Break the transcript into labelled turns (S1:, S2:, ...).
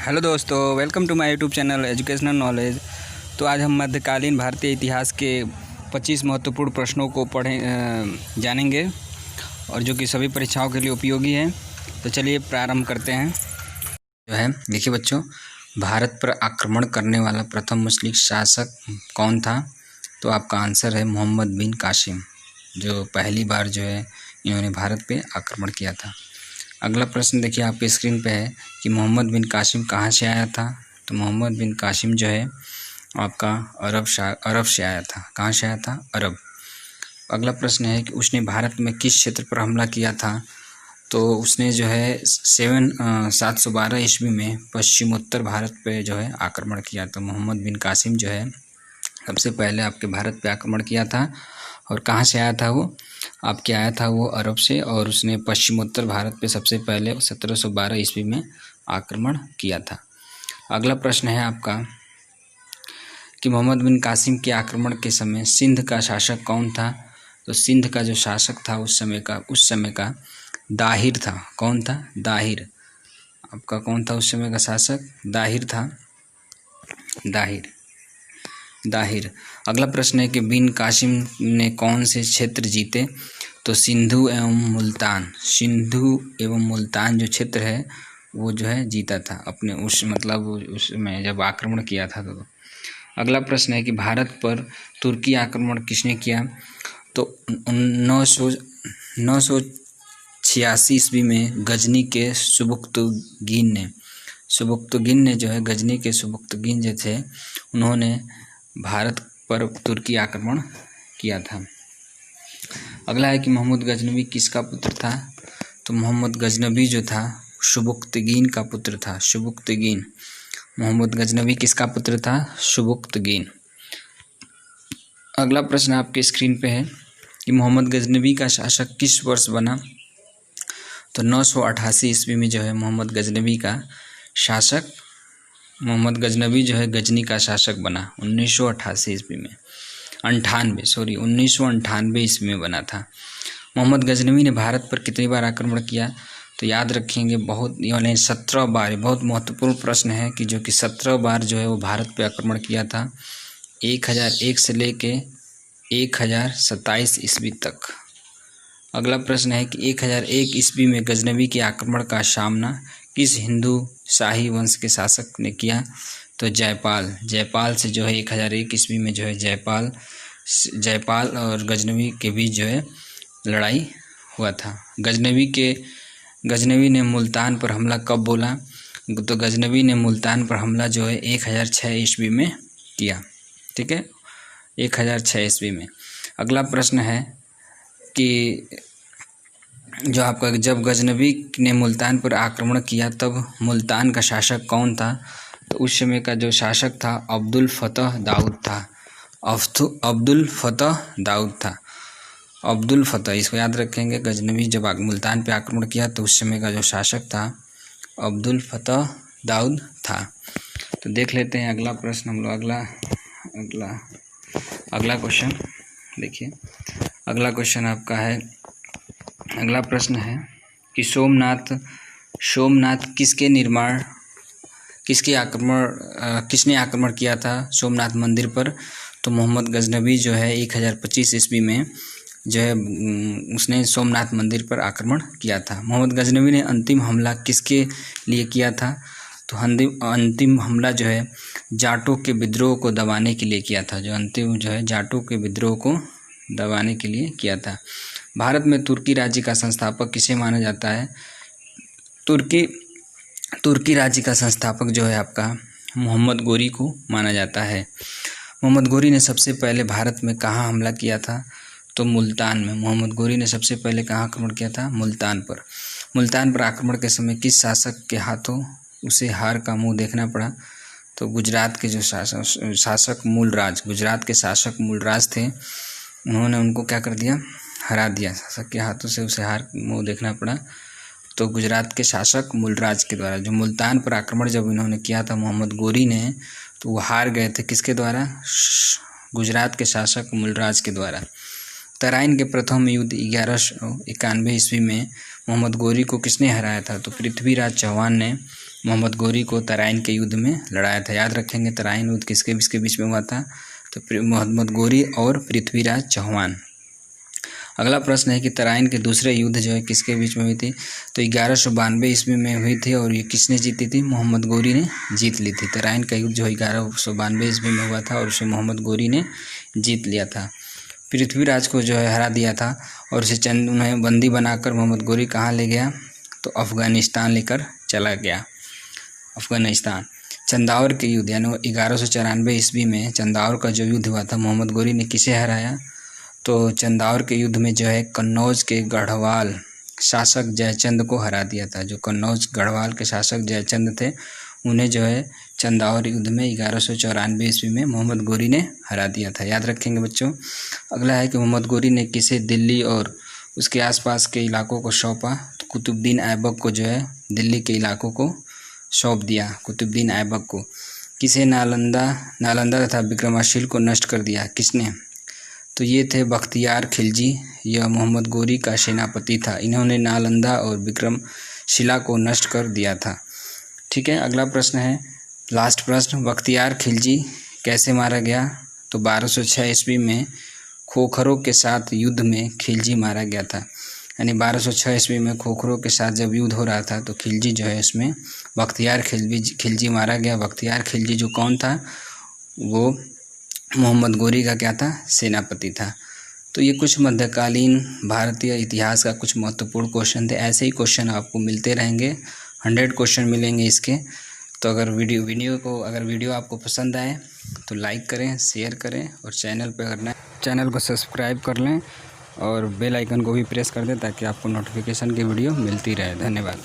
S1: Hello दोस्तों, welcome to my YouTube channel educational knowledge. तो आज हम मध्यकालीन भारतीय इतिहास के 25 महत्वपूर्ण प्रश्नों को जानेंगे और जो कि सभी परीक्षाओं के लिए उपयोगी हैं। तो चलिए प्रारंभ करते हैं। जो है देखिए बच्चों, भारत पर आक्रमण करने वाला प्रथम मुस्लिम शासक कौन था? तो आपका आंसर है मोहम्मद बिन कासिम, जो पहली बार जो है इन्होंने भारत पे आक्रमण किया था। अगला प्रश्न देखिए आपके स्क्रीन पे है कि मोहम्मद बिन कासिम कहाँ से आया था? तो मोहम्मद बिन कासिम जो है आपका अरब से आया था। कहाँ से आया था? अरब। अगला प्रश्न है कि उसने भारत में किस क्षेत्र पर हमला किया था? तो उसने जो है 712 ईस्वी में पश्चिमोत्तर भारत पे जो है आक्रमण किया। तो मोहम्मद बिन कासिम जो है सबसे पहले आपके भारत पे आक्रमण किया था। और कहाँ से आया था वो? आपके आया था वो अरब से, और उसने पश्चिमोत्तर भारत पे सबसे पहले 1712 ईस्वी में आक्रमण किया था। अगला प्रश्न है आपका कि मोहम्मद बिन कासिम के आक्रमण के समय सिंध का शासक कौन था? तो सिंध का जो शासक था उस समय का दाहिर था। कौन था? दाहिर। आपका कौन था उस समय का शासक? दाहिर था। दाहिर। अगला प्रश्न है कि बिन कासिम ने कौन से क्षेत्र जीते? तो सिंधु एवं मुल्तान जो क्षेत्र है वो जो है जीता था अपने उसमें जब आक्रमण किया था तो। अगला प्रश्न है कि भारत पर तुर्की आक्रमण किसने किया? तो 986 ईस्वी में गजनी के सुबुक्तगिन ने जो है गजनी के सुबुक्तगिन जो थे उन्होंने भारत पर तुर्की आक्रमण किया था। अगला है कि मोहम्मद गजनवी किसका पुत्र था? तो मोहम्मद गजनवी जो था सुबुक्तगिन का पुत्र था। सुबुक्तगिन। मोहम्मद गजनवी किसका पुत्र था? सुबुक्तगिन। अगला प्रश्न आपके स्क्रीन पे है कि मोहम्मद गजनवी का शासक किस वर्ष बना? तो 988 ईस्वी में जो है मोहम्मद गजनवी जो है गजनी का शासक बना। 1988 ईस्वी में 1998 ईस्वी में बना था। मोहम्मद गजनवी ने भारत पर कितनी बार आक्रमण किया? तो याद रखेंगे 17 बार। बहुत महत्वपूर्ण प्रश्न है कि जो कि 17 बार जो है वो भारत पे आक्रमण किया था, 1001 से लेके 1027 ईस्वी तक। अगला प्रश्न है कि 1001 ईस्वी में गजनवी के आक्रमण का सामना किस हिंदू शाही वंश के शासक ने किया? तो जयपाल से जो है 1001 ईस्वी में जो है जयपाल और गजनवी के बीच जो है लड़ाई हुआ था। गजनवी ने मुल्तान पर हमला कब बोला? तो गजनवी ने मुल्तान पर हमला जो है 1006 ईस्वी में किया। ठीक है, 1006 ईस्वी में। अगला प्रश्न है कि जो आपका जब गजनवी ने मुल्तान पर आक्रमण किया तब मुल्तान का शासक कौन था? तो उस समय का जो शासक था अब्दुल फतह दाऊद था। इसको याद रखेंगे। गजनवी जब मुल्तान पे आक्रमण किया तो उस समय का जो शासक था अब्दुल फतह दाऊद था। तो देख लेते हैं अगला प्रश्न हम लोग। अगला क्वेश्चन देखिए। अगला क्वेश्चन आपका है, अगला प्रश्न है कि सोमनाथ किसने आक्रमण किया था सोमनाथ मंदिर पर? तो मोहम्मद गजनवी जो है 1025 ईस्वी में जो है उसने सोमनाथ मंदिर पर आक्रमण किया था। मोहम्मद गजनवी ने अंतिम हमला किसके लिए किया था? तो अंतिम हमला जो है जाटों के विद्रोह को दबाने के लिए किया था। जाटों के विद्रोह को दबाने के लिए किया था। भारत में तुर्की राज्य का संस्थापक किसे माना जाता है? तुर्की राज्य का संस्थापक जो है आपका मोहम्मद गोरी को माना जाता है। मोहम्मद गोरी ने सबसे पहले भारत में कहाँ हमला किया था? तो मुल्तान में। मोहम्मद गोरी ने सबसे पहले कहाँ आक्रमण किया था? मुल्तान पर। मुल्तान पर आक्रमण के समय किस शासक के हाथों उसे हार का मुंह देखना पड़ा? तो गुजरात के जो शासक मूलराज थे, उन्होंने उनको क्या कर दिया? हरा दिया। शासक के हाथों से उसे हार मुंह देखना पड़ा। तो गुजरात के शासक मूलराज के द्वारा जो मुल्तान पर आक्रमण जब इन्होंने किया था मोहम्मद गोरी ने, तो वो हार गए थे। किसके द्वारा? गुजरात के शासक मूलराज के द्वारा। तराइन के प्रथम युद्ध 1191 ईस्वी में मोहम्मद गोरी को किसने हराया था? तो पृथ्वीराज चौहान ने मोहम्मद गोरी को तराइन के युद्ध में लड़ाया था। याद रखेंगे तराइन युद्ध किसके बीच में हुआ था, तो मोहम्मद गोरी और पृथ्वीराज चौहान। अगला प्रश्न है कि तराइन के दूसरे युद्ध जो है किसके बीच में हुई थी, तो 1192 ईस्वी में हुई थी और ये किसने जीती थी, मोहम्मद गोरी ने जीत ली थी। तराइन का युद्ध जो 1192 ईस्वी में हुआ था और उसे मोहम्मद गोरी ने जीत लिया था। पृथ्वीराज को जो है हरा दिया था और उसे उन्हें बंदी बनाकर मोहम्मद गोरी कहाँ ले गया, तो अफ़गानिस्तान लेकर चला गया। अफ़गानिस्तान। चंदावर के युद्ध यानी 1194 ईस्वी में चंदावर का जो युद्ध हुआ था, मोहम्मद गोरी ने किसे हराया, तो चंदावर के युद्ध में जो है कन्नौज के गढ़वाल शासक जयचंद को हरा दिया था। जो कन्नौज गढ़वाल के शासक जयचंद थे उन्हें जो है चंदावर युद्ध में 1194 ईस्वी में मोहम्मद गोरी ने हरा दिया था। याद रखेंगे बच्चों। अगला है कि मोहम्मद गोरी ने किसे दिल्ली और उसके आसपास के इलाकों को सौंपा, तो कुतुबुद्दीन ऐबक को जो है दिल्ली के इलाकों को सौंप दिया। कुतुबुद्दीन ऐबक को। किसे नालंदा तथा विक्रमशिला को नष्ट कर दिया, किसने, तो ये थे बख्तियार खिलजी। यह मोहम्मद गोरी का सेनापति था। इन्होंने नालंदा और विक्रमशिला को नष्ट कर दिया था। ठीक है। अगला प्रश्न है, लास्ट प्रश्न, बख्तियार खिलजी कैसे मारा गया, तो 1206 ईस्वी में खोखरों के साथ युद्ध में खिलजी मारा गया था। यानी 1206 ईस्वी में खोखरों के साथ जब युद्ध हो रहा था तो खिलजी जो है इसमें बख्तियार खिलजी मारा गया। बख्तियार खिलजी जो कौन था, वो मोहम्मद गोरी का क्या था, सेनापति था। तो ये कुछ मध्यकालीन भारतीय इतिहास का कुछ महत्वपूर्ण क्वेश्चन थे। ऐसे ही क्वेश्चन आपको मिलते रहेंगे, 100 क्वेश्चन मिलेंगे इसके। तो अगर वीडियो आपको पसंद आए तो लाइक करें, शेयर करें और चैनल को सब्सक्राइब कर लें और बेल आइकन को भी प्रेस कर दें ताकि आपको नोटिफिकेशन की वीडियो मिलती रहे। धन्यवाद।